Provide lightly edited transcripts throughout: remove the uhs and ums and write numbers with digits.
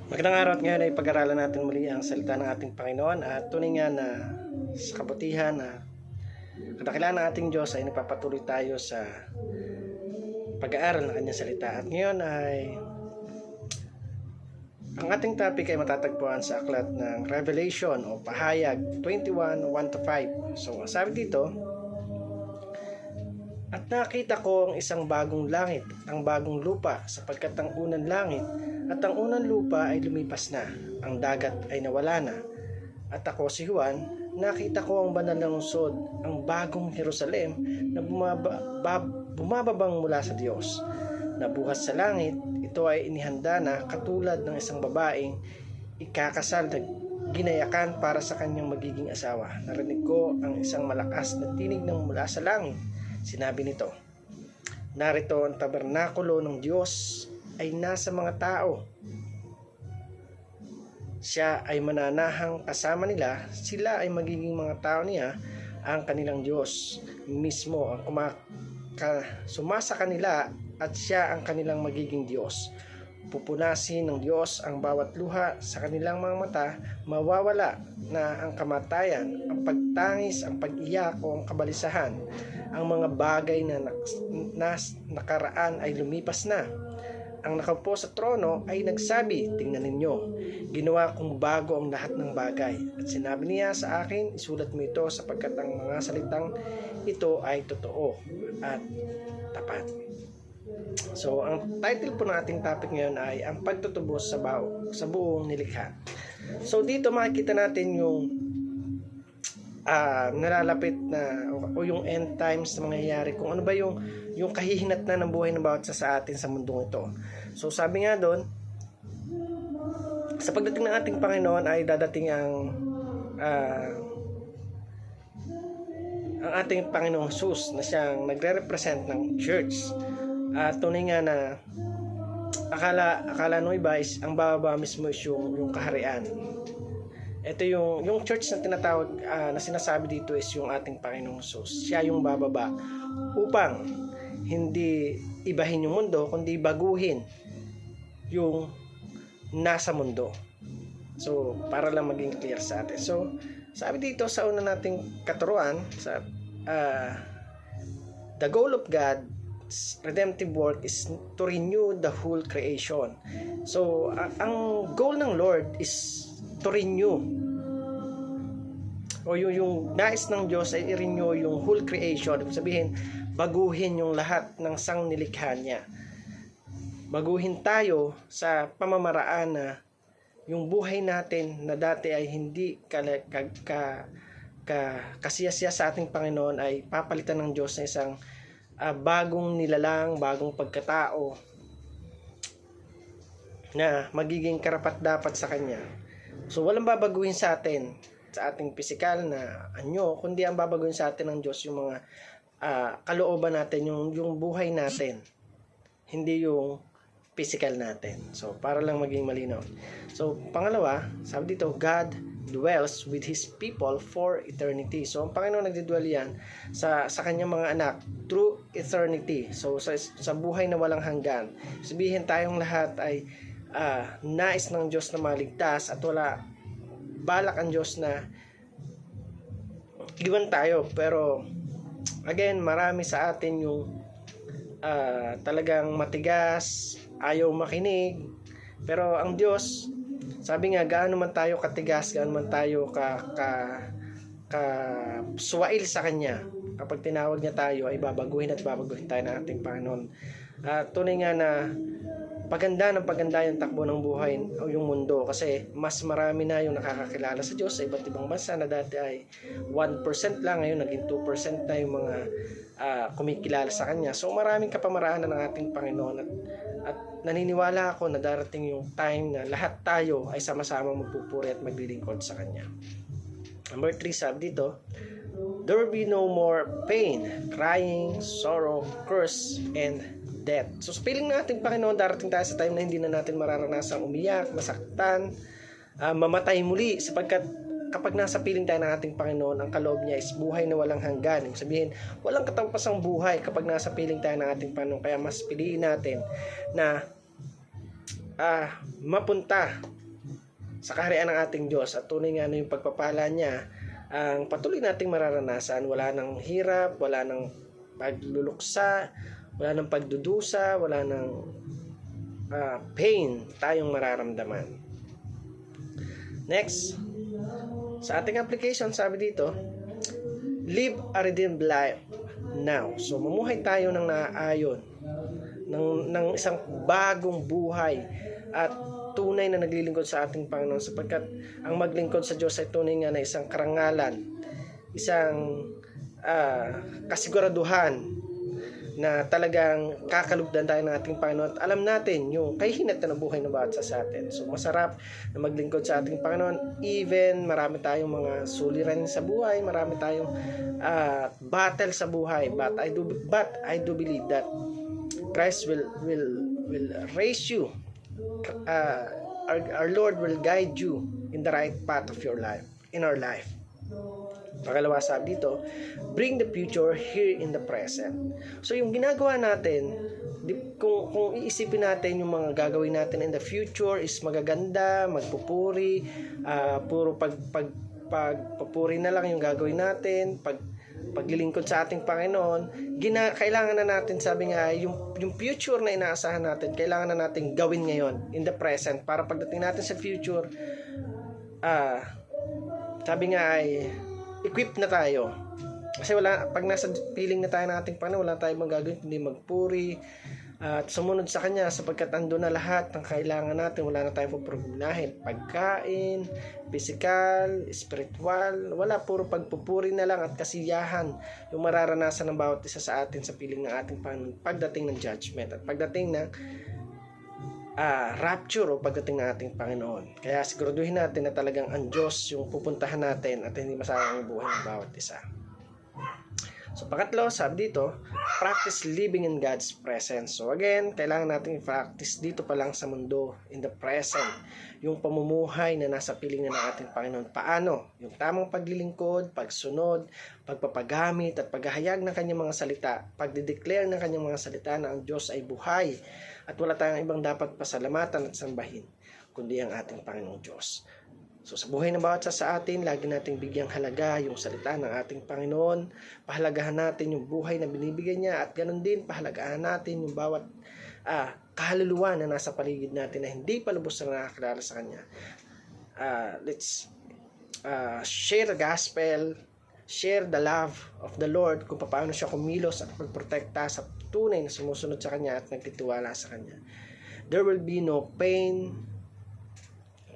Magandang araw at ngayon ay pag-aralan natin muli ang salita ng ating Panginoon at tunay nga na sa kabutihan na kadakilaan ng ating Diyos ay nagpapatuloy tayo sa pag-aaral ng kanyang salita. At ngayon ay ang ating topic ay matatagpuan sa aklat ng Revelation o Pahayag 21:1-5. So sabi dito, at nakita ko ang isang bagong langit, ang bagong lupa, sapagkat ang unang langit at ang unang lupa ay lumipas na, ang dagat ay nawala na. At ako si Juan, nakita ko ang banal na lungsod, ang bagong Jerusalem na bumababang mula sa Diyos. Nabuhat sa langit, ito ay inihanda na katulad ng isang babaeng ikakasal na ginayakan para sa kanyang magiging asawa. Narinig ko ang isang malakas na tinig ng mula sa langit. Sinabi nito, narito ang tabernakulo ng Diyos ay nasa mga tao. Siya ay mananahang kasama nila, sila ay magiging mga tao niya, ang kanilang Diyos mismo ang sumasa kanila at siya ang kanilang magiging Diyos. Pupunasin ng Diyos ang bawat luha sa kanilang mga mata, mawawala na ang kamatayan, ang pagtangis, ang pag-iyak o ang kabalisahan. Ang mga bagay na nakaraan ay lumipas na. Ang nakaupo sa trono ay nagsabi, tingnan ninyo, ginawa kong bago ang lahat ng bagay. At sinabi niya sa akin, isulat mo ito sapagkat ang mga salitang ito ay totoo at tapat. So, ang title po ng ating topic ngayon ay ang pagtutubos sa buong nilikha. So, dito makikita natin yung nalalapit na o yung end times na mangyayari, kung ano ba yung kahihinatnan ng buhay ng bawat isa sa atin sa mundong ito. So, sabi nga doon, sa pagdating ng ating Panginoon ay dadating ang ating Panginoong Jesus na siyang nagre-represent ng church. Tunay nga na akala ng iba is ang bababa mismo is yung kaharian. Ito yung church na tinatawag na sinasabi dito is yung ating Panginoong Jesus. Siya yung bababa upang hindi ibahin yung mundo kundi baguhin yung nasa mundo. So para lang maging clear sa atin. So sabi dito sa una nating katuruan sa the goal of God redemptive work is to renew the whole creation. So, ang goal ng Lord is to renew. O yung nais ng Diyos ay i-renew yung whole creation. Ibig sabihin, baguhin yung lahat ng sangnilikha niya. Baguhin tayo sa pamamaraan na yung buhay natin na dati ay hindi kasiyasiya sa ating Panginoon ay papalitan ng Diyos na isang bagong nilalang, bagong pagkatao na magiging karapat-dapat sa Kanya. So, walang babaguhin sa atin, sa ating pisikal na anyo, kundi ang babaguhin sa atin ng Diyos yung mga kalooban natin, yung buhay natin, hindi yung pisikal natin. So, para lang maging malinaw. So, pangalawa, sabi dito, God dwells with His people for eternity. So, ang Panginoon nagdidwell yan sa kanyang mga anak through eternity. So, sa buhay na walang hanggan. Sabihin tayong lahat ay nais ng Diyos na maligtas at wala balak ang Diyos na iwan tayo. Pero, again, marami sa atin yung talagang matigas, ayaw makinig. Pero ang Diyos, sabi nga, gaano man tayo katigas, gaano man tayo suwail sa Kanya, kapag tinawag niya tayo, ay babaguhin at babaguhin tayo ng ating Panginoon. Tunay nga na paganda yung takbo ng buhay o yung mundo, kasi mas marami na yung nakakakilala sa Diyos sa iba't ibang bansa na dati ay 1% lang, ngayon naging 2% na yung mga kumikilala sa Kanya. So maraming kapamaraanan ng ating Panginoon at naniniwala ako na darating yung time na lahat tayo ay sama-sama magpupuri at maglilingkod sa Kanya. Number 3, sabi dito, there will be no more pain, crying, sorrow, curse, and death. So sa piling natin Panginoon, darating tayo sa time na hindi na natin mararanasang umiyak, masaktan, mamatay muli, sapagkat kapag nasa piling tayo ng ating Panginoon, ang kaloob niya is buhay na walang hanggan. Ibig sabihin, walang katampasang buhay kapag nasa piling tayo ng ating Panginoon. Kaya mas piliin natin na mapunta sa kaharian ng ating Diyos at tunay nga na yung pagpapala niya ang patuloy nating mararanasan. Wala nang hirap, wala nang pagluluksa, wala nang pagdudusa, wala nang pain tayong mararamdaman. Next, sa ating application, sabi dito, live a redeemed life now. So, mamuhay tayo ng naaayon, ng isang bagong buhay at tunay na naglilingkod sa ating Panginoon, sapagkat ang maglingkod sa Diyos ay tunay nga na isang karangalan, isang kasiguraduhan na talagang kakalugdan tayo ng ating Panginoon at alam natin yung kahihinatnan ng buhay ng bawat sa atin. So masarap na maglingkod sa ating Panginoon, even marami tayong mga suliran sa buhay, marami tayong battle sa buhay, but I do believe that Christ will raise you. Our Lord will guide you in the right path of your life, in our life. Pangalawa, sabi dito, bring the future here in the present. So yung ginagawa natin, kung iisipin natin yung mga gagawin natin in the future is magaganda, magpupuri, puro pagpupuri na lang yung gagawin natin, paglilingkod sa ating Panginoon, kailangan na natin, sabi nga, yung future na inaasahan natin, kailangan na natin gawin ngayon in the present para pagdating natin sa future, sabi nga ay equipped na tayo. Kasi pag nasa piling na tayo ng ating Panginoon, wala tayong magagawin kundi magpuri at sumunod sa Kanya, sapagkat ando na lahat ng kailangan natin. Wala na tayong puproblemahin. Pagkain, physical, spiritual, wala, puro pagpupuri na lang at kasiyahan yung mararanasan ng bawat isa sa atin sa piling ng ating Panginoon pagdating ng judgment at pagdating ng rapture o pagdating ng ating Panginoon. Kaya siguraduhin natin na talagang ang Diyos yung pupuntahan natin at hindi masayang ang buhay ng bawat isa. So pangatlo, sabi dito, practice living in God's presence. So again, kailangan natin i-practice dito pa lang sa mundo, in the present, yung pamumuhay na nasa piling na ng ating Panginoon. Paano? Yung tamang paglilingkod, pagsunod, pagpapagamit at paghahayag ng kanyang mga salita, pagdideclare ng kanyang mga salita na ang Diyos ay buhay at wala tayong ibang dapat pasalamatan at sambahin kundi ang ating Panginoong Diyos. So sa buhay ng bawat sa atin, lagi nating bigyang halaga yung salita ng ating Panginoon. Pahalagahan natin yung buhay na binibigay niya at ganun din pahalagahan natin yung bawat kaluluwa na nasa paligid natin na hindi pa lubos na nakakilala sa Kanya. Let's share the gospel, share the love of the Lord kung paano siya kumilos at magprotekta sa tunay na sumusunod sa Kanya at nagtitiwala sa Kanya. There will be no pain,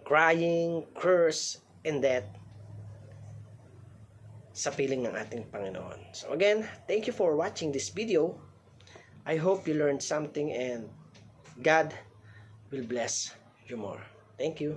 crying, curse, and death sa piling ng ating Panginoon. So again, thank you for watching this video. I hope you learned something and God will bless you more. Thank you.